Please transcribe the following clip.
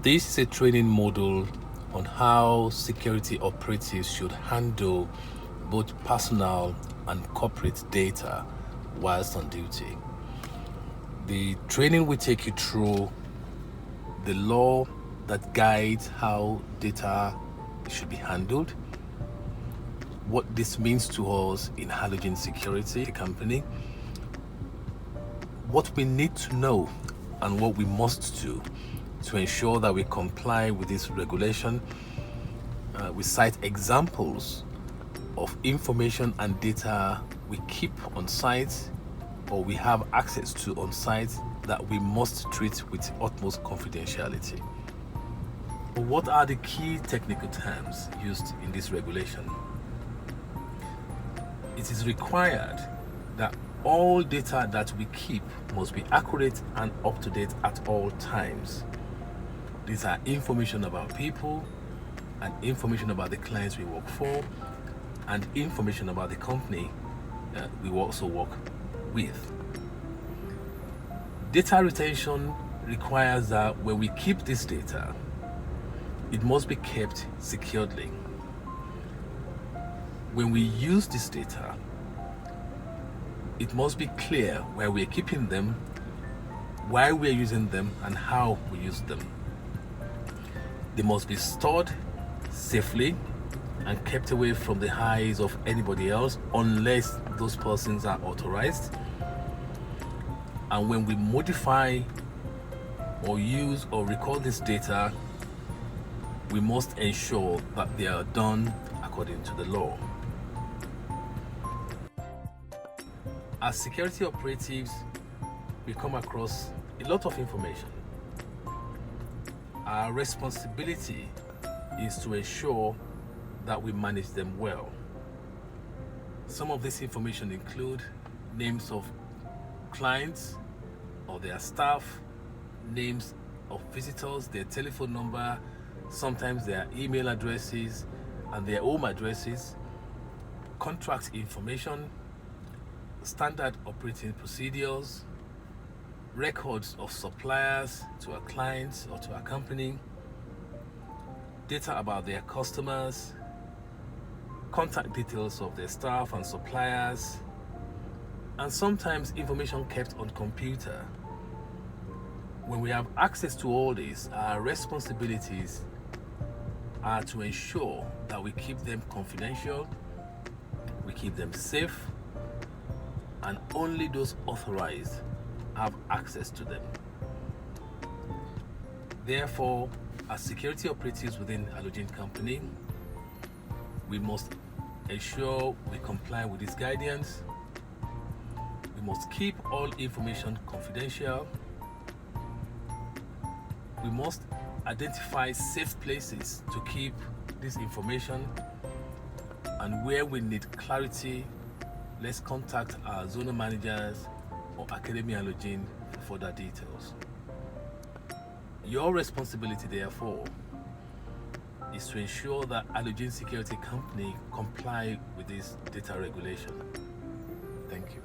This is a training module on how security operatives should handle both personal and corporate data whilst on duty. The training will take you through the law that guides how data should be handled, what this means to us in Halogen Security Company, what we need to know and what we must do to ensure that we comply with this regulation. We cite examples of information and data we keep on site or we have access to on site that we must treat with utmost confidentiality. What are the key technical terms used in this regulation? It is required that all data that we keep must be accurate and up to date at all times. These are information about people and information about the clients we work for and information about the company we also work with. Data retention requires that when we keep this data, it must be kept securely. When we use this data, it must be clear where we're keeping them, why we're using them, and how we use them. They must be stored safely and kept away from the eyes of anybody else unless those persons are authorized. And when we modify or use or record this data, we must ensure that they are done according to the law. As security operatives, we come across a lot of information. Our responsibility is to ensure that we manage them well. Some of this information include names of clients or their staff, names of visitors, their telephone number, sometimes their email addresses and their home addresses, contract information, standard operating procedures, records of suppliers to our clients or to our company, data about their customers, contact details of their staff and suppliers, and sometimes information kept on computer. When we have access to all this, our responsibilities are to ensure that we keep them confidential, we keep them safe, and only those authorized have access to them. Therefore, as security operatives within Halogen Company, we must ensure we comply with this guidance. We must keep all information confidential. We must identify safe places to keep this information, and where we need clarity, let's contact our zonal managers or Academy Halogen for further details. Your responsibility, therefore, is to ensure that Halogen Security Company comply with this data regulation. Thank you.